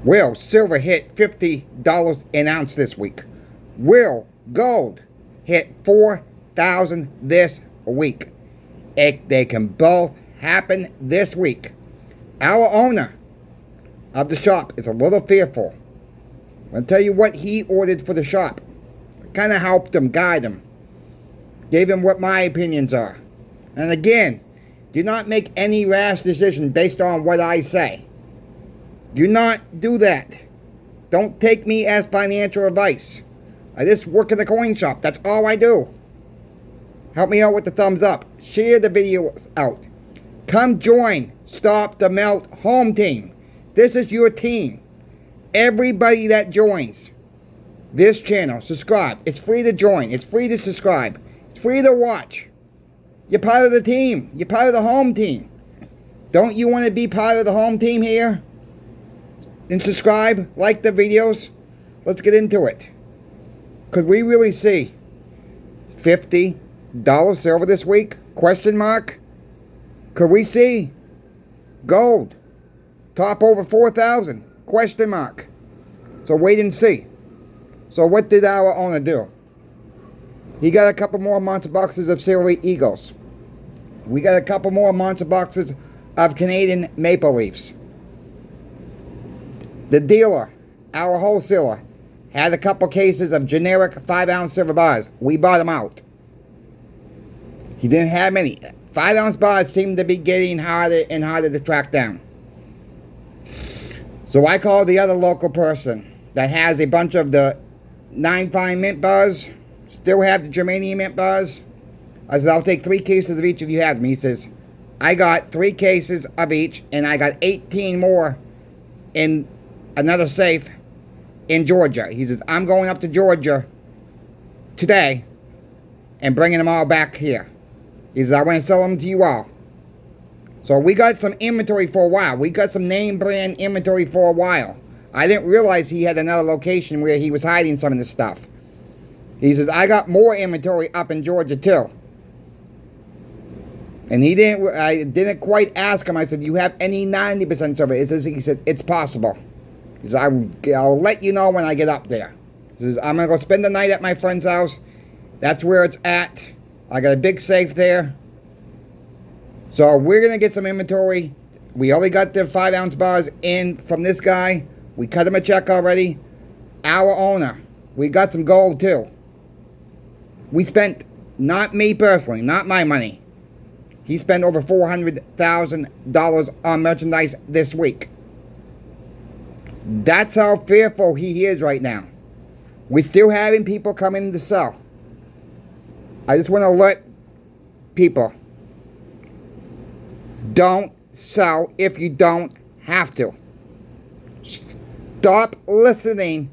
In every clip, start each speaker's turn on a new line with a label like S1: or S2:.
S1: Will silver hit $50 an ounce this week? Will gold hit 4,000 this week? They can both happen this week. Our owner of the shop is a little fearful. I'm going to tell you what he ordered for the shop. Kind of helped him, guide him. Gave him what my opinions are. And again, do not make any rash decision based on what I say. Do not do that. Don't take me as financial advice. I just work in the coin shop. That's all I do. Help me out with the thumbs up. Share the video out. Come join Stop the Melt Home Team. This is your team. Everybody that joins this channel, subscribe. It's free to join. It's free to subscribe. It's free to watch. You're part of the team. You're part of the home team. Don't you want to be part of the home team here? And subscribe, like the videos. Let's get into it. Could we really see $50 silver this week? Question mark. Could we see gold top over 4,000? Question mark. So wait and see. So what did our owner do? He got a couple more monster boxes of Silver Eagles. We got a couple more monster boxes of Canadian Maple Leafs. The dealer, our wholesaler, had a couple cases of generic 5-ounce silver bars. We bought them out. He didn't have many. 5-ounce bars seem to be getting harder and harder to track down. So I called the other local person that has a bunch of the 9 fine mint bars. Still have the germanium mint bars. I said, I'll take 3 cases of each if you have them. He says, I got 3 cases of each, and I got 18 more in another safe in Georgia. He says, I'm going up to Georgia today and bringing them all back here. He says, I want to sell them to you all. So we got some inventory for a while. We got some name brand inventory for a while. I didn't realize he had another location where he was hiding some of this stuff. He says, I got more inventory up in Georgia too. And I didn't quite ask him. I said, you have any 90% silver? He said, it's possible. He said, I'll let you know when I get up there. He says, I'm going to go spend the night at my friend's house. That's where it's at. I got a big safe there. So we're going to get some inventory. We only got the 5-ounce bars in from this guy. We cut him a check already. Our owner. We got some gold too. We spent, not me personally, not my money. He spent over $400,000 on merchandise this week. That's how fearful he is right now. We're still having people come in to sell. I just want to let people, don't sell if you don't have to. Stop listening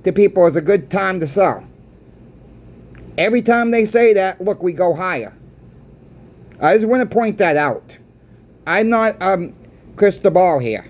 S1: to people. It's a good time to sell. Every time they say that, look, we go higher. I just want to point that out. I'm not crystal ball here.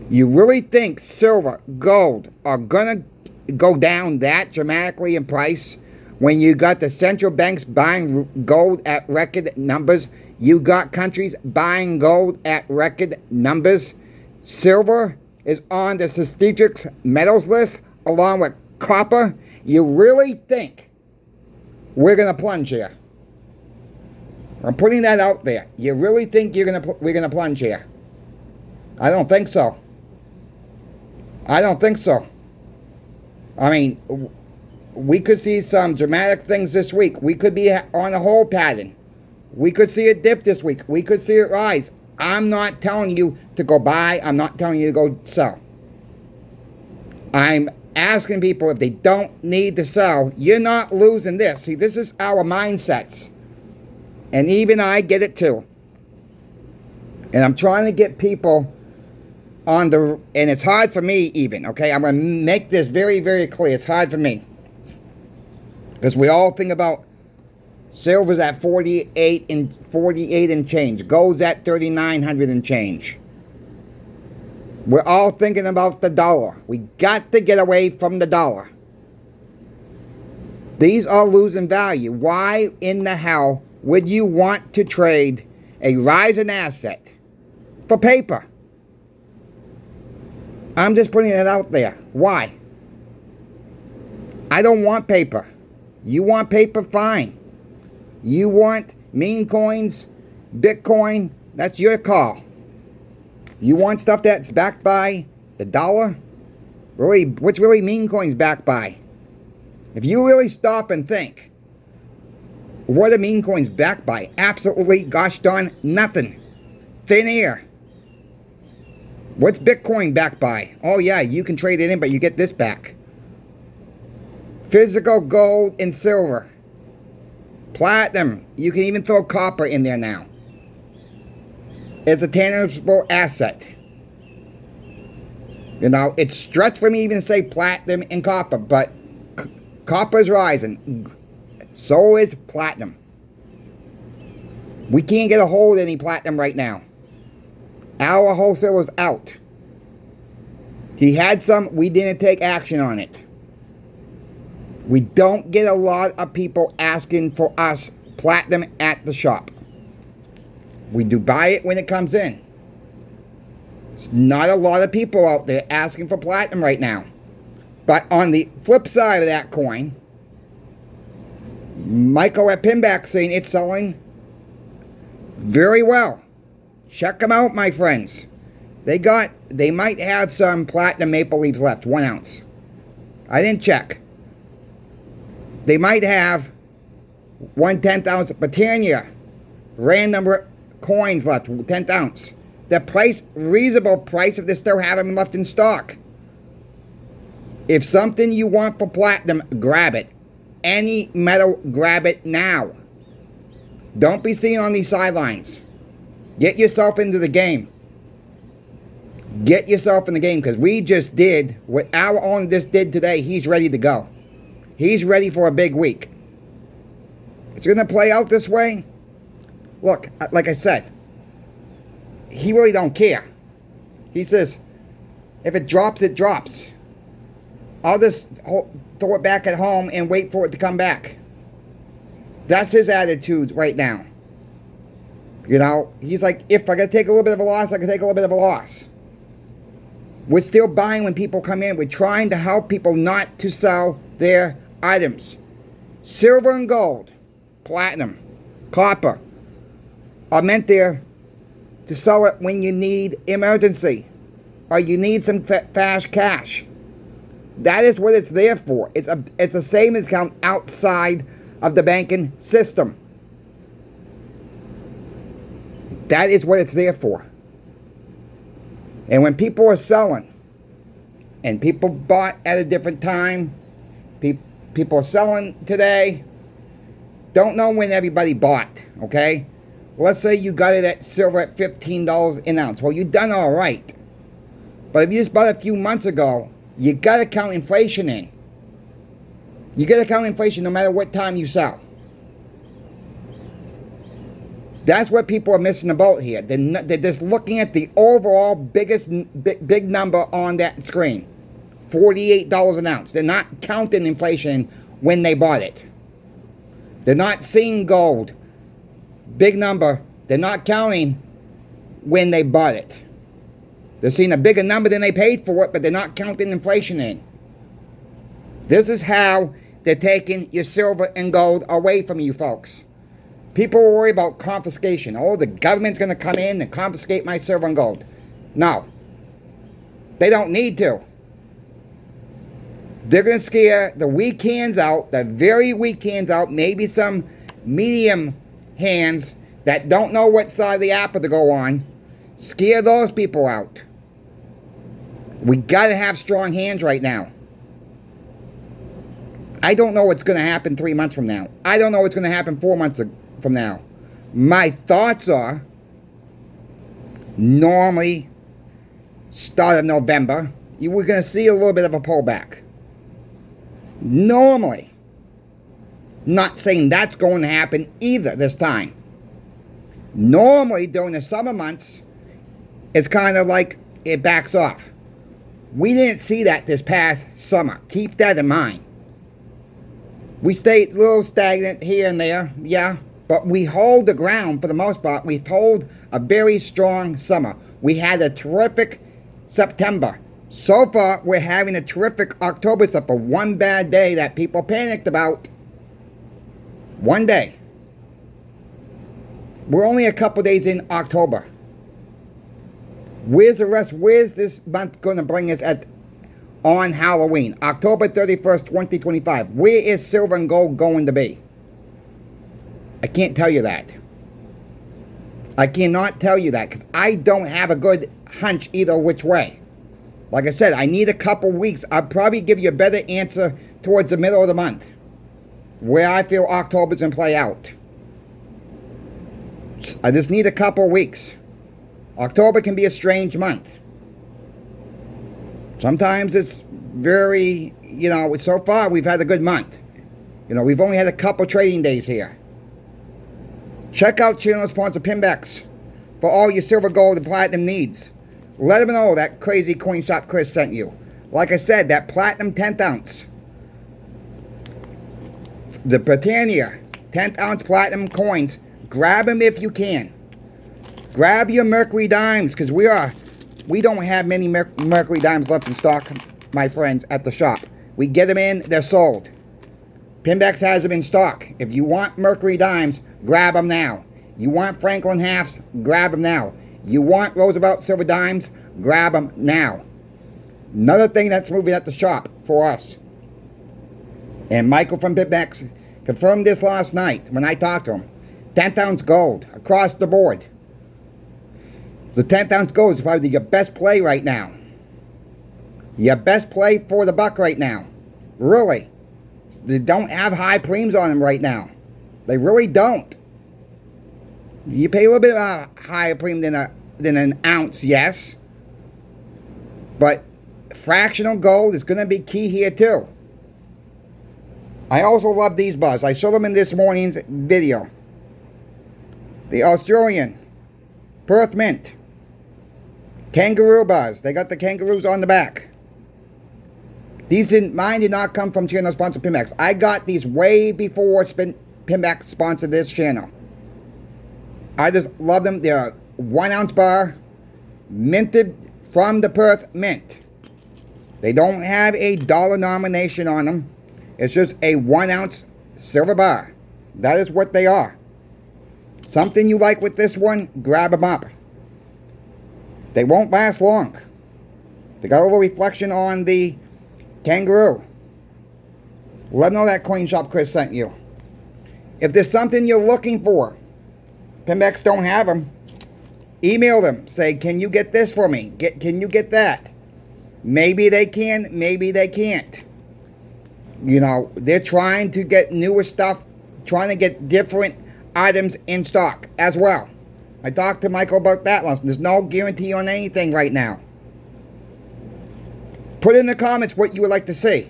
S1: You really think silver, gold are going to go down that dramatically in price when you got the central banks buying gold at record numbers? You got countries buying gold at record numbers. Silver is on the strategic metals list along with copper. You really think we're going to plunge here? I'm putting that out there. You really think we're going to plunge here? I don't think so. I don't think so. I mean, we could see some dramatic things this week. We could be on a hold pattern. We could see it dip this week. We could see it rise. I'm not telling you to go buy. I'm not telling you to go sell. I'm asking people if they don't need to sell. You're not losing this. See, this is our mindsets. And even I get it too. And I'm trying to get people on the, and it's hard for me even, okay? I'm going to make this very, very clear. It's hard for me. Because we all think about silver's at 48 and change. Gold's at 3,900 and change. We're all thinking about the dollar. We got to get away from the dollar. These are losing value. Why in the hell would you want to trade a rising asset for paper? I'm just putting it out there. Why? I don't want paper. You want paper? Fine. You want meme coins, Bitcoin? That's your call. You want stuff that's backed by the dollar? Really, what's really meme coins backed by? If you really stop and think, what are meme coins backed by? Absolutely, gosh darn, nothing. Thin air. What's Bitcoin backed by? Oh yeah, you can trade it in, but you get this back. Physical gold and silver. Platinum. You can even throw copper in there now. It's a tangible asset. You know, it's stretched for me even to say platinum and copper, but copper is rising. So is platinum. We can't get a hold of any platinum right now. Our wholesaler's out. He had some, we didn't take action on it. We don't get a lot of people asking for us platinum at the shop. We do buy it when it comes in. There's not a lot of people out there asking for platinum right now. But on the flip side of that coin, Michael at Pinback saying it's selling very well. Check them out, my friends. They might have some platinum maple leaves left, 1 ounce. I didn't check. They might have 1/10 ounce Britannia random coins left, 10th ounce. The price, reasonable price if they still have them left in stock. If something you want for platinum, grab it. Any metal, grab it now. Don't be seen on these sidelines. Get yourself into the game. Get yourself in the game, because we just did what our owner just did today. He's ready to go. He's ready for a big week. It's going to play out this way. Look, like I said, he really don't care. He says, if it drops, it drops. I'll just throw it back at home and wait for it to come back. That's his attitude right now. You know, he's like, if I got to take a little bit of a loss, I can take a little bit of a loss. We're still buying when people come in. We're trying to help people not to sell their items. Silver and gold, platinum, copper are meant there to sell it when you need emergency or you need some fast cash. That is what it's there for. It's a savings account outside of the banking system. That is what it's there for. And when people are selling, and people bought at a different time, people are selling today, don't know when everybody bought, okay? Let's say you got it at silver at $15 an ounce. Well, you've done all right. But if you just bought a few months ago, you got to count inflation in. You got to count inflation no matter what time you sell. That's what people are missing the boat here. They're just looking at the overall big number on that screen. $48 an ounce. They're not counting inflation when they bought it. They're not seeing gold. Big number. They're not counting when they bought it. They're seeing a bigger number than they paid for it, but they're not counting inflation in. This is how they're taking your silver and gold away from you folks. People worry about confiscation. Oh, the government's going to come in and confiscate my silver and gold. No. They don't need to. They're going to scare the weak hands out, the very weak hands out, maybe some medium hands that don't know what side of the apple to go on. Scare those people out. We got to have strong hands right now. I don't know what's going to happen 3 months from now. I don't know what's going to happen 4 months from now. My thoughts are, normally, start of November, you were going to see a little bit of a pullback. Normally. Not saying that's going to happen either this time. Normally, during the summer months, it's kind of like it backs off. We didn't see that this past summer. Keep that in mind. We stayed a little stagnant here and there, yeah, but we hold the ground for the most part. We hold a very strong summer. We had a terrific September. So far, we're having a terrific October, except for one bad day that people panicked about. One day. We're only a couple days in October. Where's the rest? Where's this month going to bring us on Halloween? October 31st, 2025. Where is silver and gold going to be? I can't tell you that. I cannot tell you that because I don't have a good hunch either which way. Like I said, I need a couple weeks. I'll probably give you a better answer towards the middle of the month, where I feel October's going to play out. I just need a couple weeks. October can be a strange month. Sometimes it's very, so far we've had a good month. We've only had a couple trading days here. Check out channel sponsor Pinbacks for all your silver, gold, and platinum needs. Let them know that crazy coin shop Chris sent you. Like I said, that platinum 10th ounce. The Britannia 10th ounce platinum coins. Grab them if you can. Grab your Mercury dimes, because we don't have many Mercury dimes left in stock, my friends, at the shop. We get them in, they're sold. Pinbacks has them in stock. If you want Mercury dimes, grab them now. You want Franklin halves, grab them now. You want Roosevelt silver dimes, grab them now. Another thing that's moving at the shop for us. And Michael from Pinbacks confirmed this last night when I talked to him. 10th ounce gold across the board. The 10th ounce gold is probably your best play right now. Your best play for the buck right now. Really. They don't have high preems on them right now. They really don't. You pay a little bit of a higher premium than an ounce, yes. But fractional gold is going to be key here too. I also love these bars. I showed them in this morning's video. The Australian Perth Mint Kangaroo bars. They got the kangaroos on the back. Mine did not come from channel sponsor Pinbacks. I got these way before Pinbacks sponsored this channel. I just love them. They're a 1 ounce bar, minted from the Perth Mint. They don't have a dollar nomination on them. It's just a 1 ounce silver bar. That is what they are. Something you like with this one, grab them up. They won't last long. They got a little reflection on the kangaroo. Let them know that coin shop Chris sent you. If there's something you're looking for, Pinbacks don't have them, email them. Say, can you get this for me? Can you get that? Maybe they can, maybe they can't. They're trying to get newer stuff, trying to get different items in stock as well. I talked to Michael about that last. There's no guarantee on anything right now. Put in the comments what you would like to see.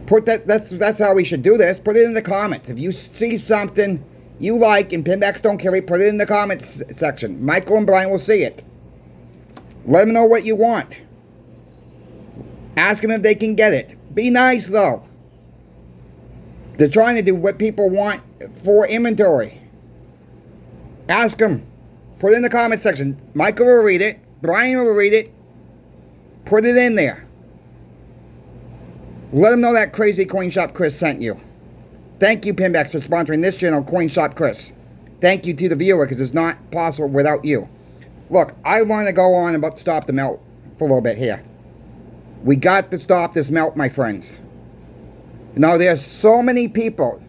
S1: That's how we should do this. Put it in the comments. If you see something you like and Pinbacks don't carry, put it in the comments section. Michael and Brian will see it. Let them know what you want. Ask them if they can get it. Be nice though. They're trying to do what people want for inventory. Ask them. Put it in the comment section. Michael will read it. Brian will read it. Put it in there. Let them know that crazy coin shop Chris sent you. Thank you, Pinbacks, for sponsoring this channel, Coin Shop Chris. Thank you to the viewer, because it's not possible without you. Look, I want to go on about stop the melt for a little bit here. We got to stop this melt, my friends. There's so many people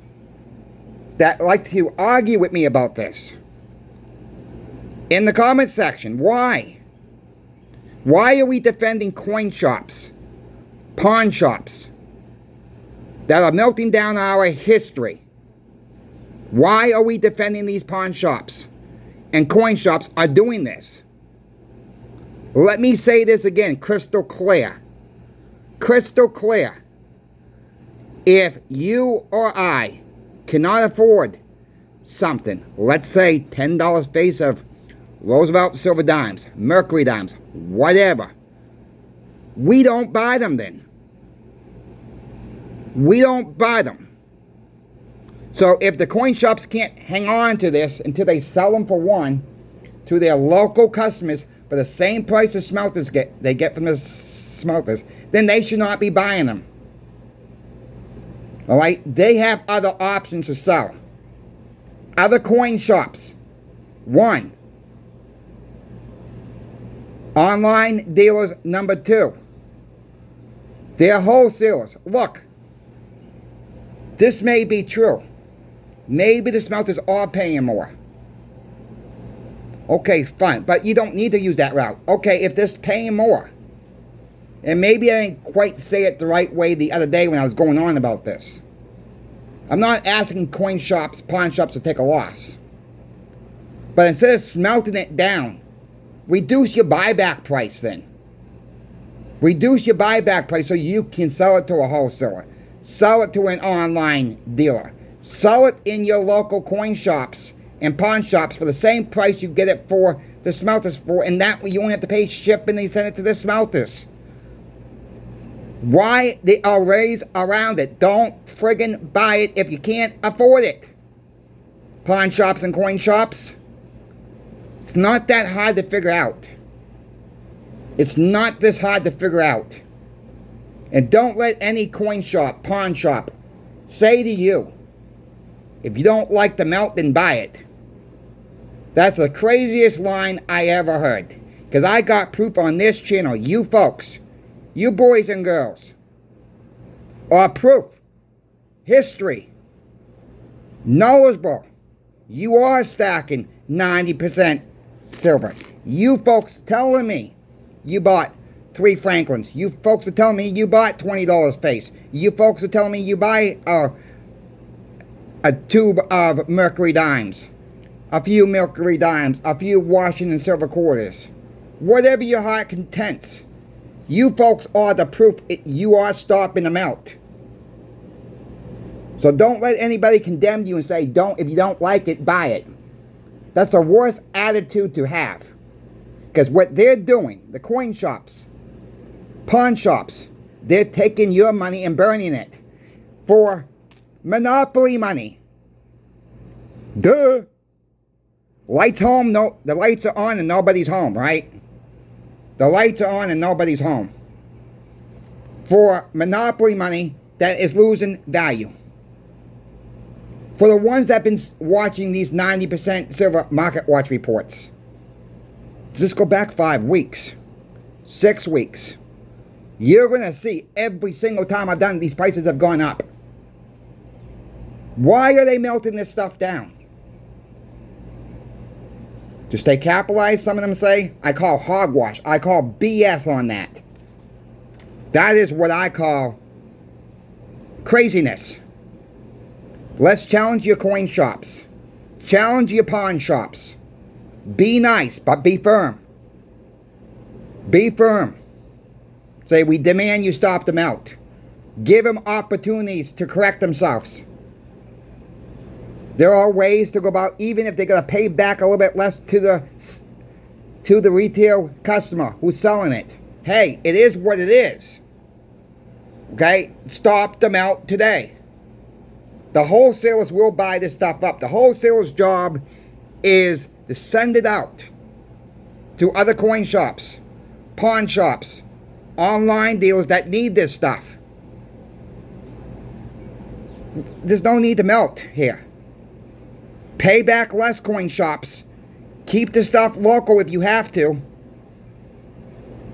S1: that like to argue with me about this. In the comment section, why? Why are we defending coin shops, pawn shops, that are melting down our history? Why are we defending these pawn shops and coin shops are doing this? Let me say this again, crystal clear. Crystal clear. If you or I cannot afford something, let's say $10 face of Roosevelt silver dimes, Mercury dimes, whatever, we don't buy them then. We don't buy them. So if the coin shops can't hang on to this until they sell them for one to their local customers for the same price the smelters get from the smelters, then they should not be buying them. All right? They have other options to sell. Other coin shops. 1. Online dealers, number 2. They're wholesalers. Look, this may be true. Maybe the smelters are paying more. Okay, fine, but you don't need to use that route. Okay, if they're paying more, and maybe I didn't quite say it the right way the other day when I was going on about this. I'm not asking coin shops, pawn shops to take a loss. But instead of smelting it down, reduce your buyback price then. Reduce your buyback price so you can sell it to a wholesaler. Sell it to an online dealer. Sell it in your local coin shops and pawn shops for the same price you get it for the smelters for, and that way you only have to pay shipping and they send it to the smelters. Why the arrays around it? Don't friggin' buy it if you can't afford it. Pawn shops and coin shops. It's not that hard to figure out. It's not this hard to figure out. And don't let any coin shop, pawn shop, say to you, if you don't like the melt, then buy it. That's the craziest line I ever heard. Because I got proof on this channel. You folks, you boys and girls, are proof, history, knowledgeable. You are stacking 90% silver. You folks telling me you bought 3 Franklins. You folks are telling me you bought $20 face. You folks are telling me you buy a tube of Mercury dimes, a few Mercury dimes, a few Washington silver quarters. Whatever your heart contents. You folks are the proof you are stopping the melt. So don't let anybody condemn you and say, if you don't like it, buy it. That's the worst attitude to have. Because what they're doing, the coin shops, pawn shops, they're taking your money and burning it for monopoly money. Duh. Lights home, no, the lights are on and nobody's home, right? The lights are on and nobody's home. For monopoly money that is losing value. For the ones that have been watching these 90% silver market watch reports, just go back 5 weeks, 6 weeks. You're going to see every single time I've done, these prices have gone up. Why are they melting this stuff down? To stay capitalized, some of them say. I call hogwash. I call BS on that. That is what I call craziness. Let's challenge your coin shops. Challenge your pawn shops. Be nice, but be firm. Be firm. Say, we demand you stop them out. Give them opportunities to correct themselves. There are ways to go about, even if they're going to pay back a little bit less to the retail customer who's selling it. Hey, it is what it is. Okay? Stop them out today. The wholesalers will buy this stuff up. The wholesaler's job is to send it out to other coin shops, pawn shops, online dealers that need this stuff. There's no need to melt here. Pay back less, coin shops. Keep the stuff local if you have to.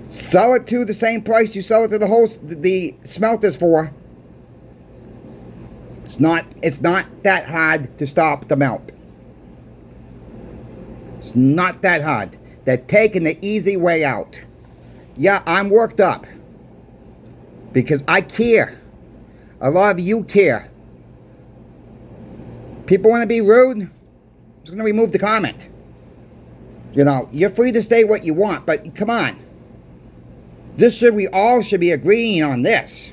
S1: Sell it to the same price you sell it to the smelters for. It's not that hard to stop the melt. It's not that hard. They're taking the easy way out. Yeah, I'm worked up. Because I care. A lot of you care. People want to be rude? I'm just going to remove the comment. You know, you're free to say what you want, but come on. We all should be agreeing on this.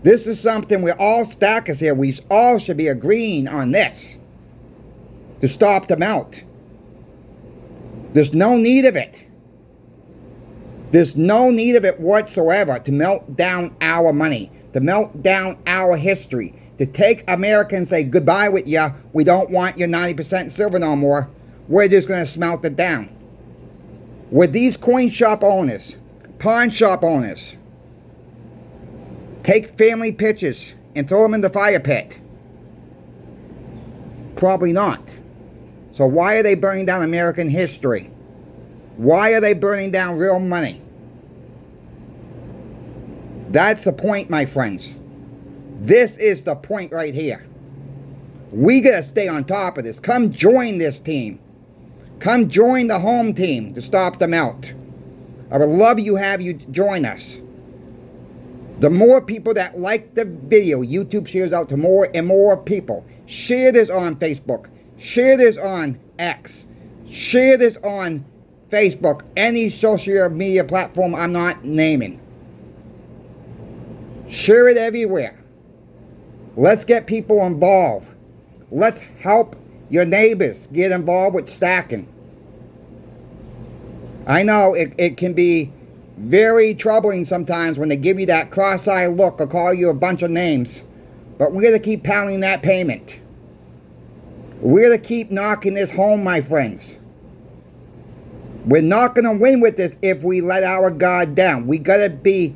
S1: This is something we're all stackers here. We all should be agreeing on this. To stop the melt. There's no need of it. There's no need of it whatsoever to melt down our money. To melt down our history. To take America and say goodbye with ya. We don't want your 90% silver no more. We're just going to smelt it down. Would these coin shop owners, pawn shop owners, take family pictures and throw them in the fire pit? Probably not. So why are they burning down American history? Why are they burning down real money? That's the point, my friends. This is the point right here. We gotta stay on top of this. Come join this team. Come join the home team to stop the melt. I would love you have you join us. The more people that like the video, YouTube shares out to more and more people. Share this on Facebook. Share this on X. Share this on Facebook. Any social media platform I'm not naming. Share it everywhere. Let's get people involved. Let's help your neighbors get involved with stacking. I know it can be very troubling sometimes when they give you that cross-eyed look or call you a bunch of names. But we're going to keep pounding that payment. We're going to keep knocking this home, my friends. We're not going to win with this if we let our guard down. We got to be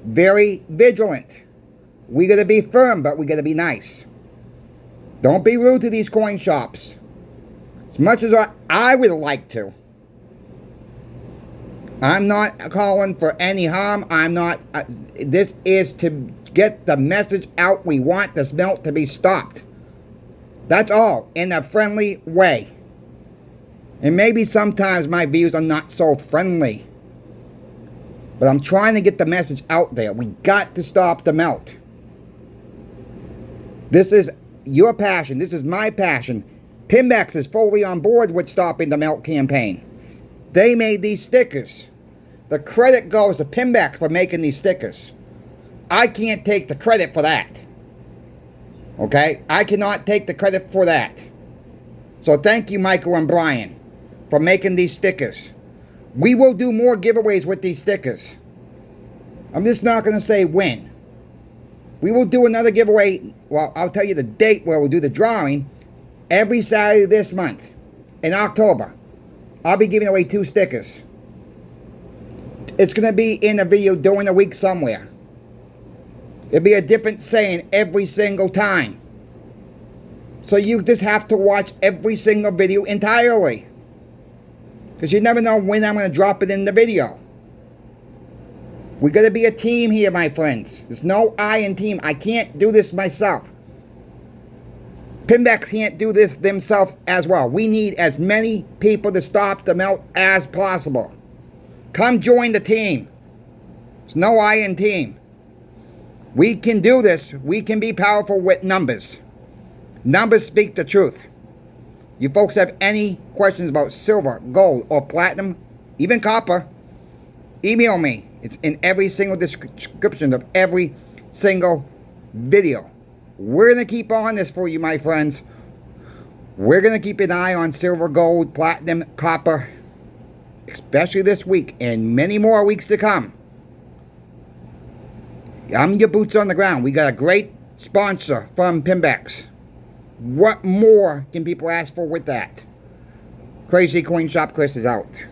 S1: very vigilant. We got to be firm, but we got to be nice. Don't be rude to these coin shops. As much as I would like to. I'm not calling for any harm. I'm not. This is to get the message out. We want this melt to be stopped. That's all, in a friendly way. And maybe sometimes my views are not so friendly. But I'm trying to get the message out there. We got to stop the melt. This is your passion. This is my passion. Pinbacks is fully on board with stopping the melt campaign. They made these stickers. The credit goes to Pinbacks for making these stickers. I can't take the credit for that. Okay? I cannot take the credit for that. So thank you, Michael and Brian, for making these stickers. We will do more giveaways with these stickers. I'm just not going to say when. We will do another giveaway. Well, I'll tell you the date where we'll do the drawing. Every Saturday this month. In October. I'll be giving away 2 stickers. It's going to be in a video during the week somewhere. It'll be a different saying every single time. So you just have to watch every single video entirely. Because you never know when I'm going to drop it in the video. We got to be a team here, my friends. There's no I in team. I can't do this myself. Pinbacks can't do this themselves as well. We need as many people to stop the melt as possible. Come join the team. There's no I in team. We can do this. We can be powerful with numbers. Numbers speak the truth. You folks have any questions about silver, gold, or platinum, even copper, email me. It's in every single description of every single video. We're going to keep on this for you, my friends. We're going to keep an eye on silver, gold, platinum, copper, especially this week and many more weeks to come. I'm your boots on the ground. We got a great sponsor from Pinbacks. What more can people ask for with that? Crazy Coin Shop Chris is out.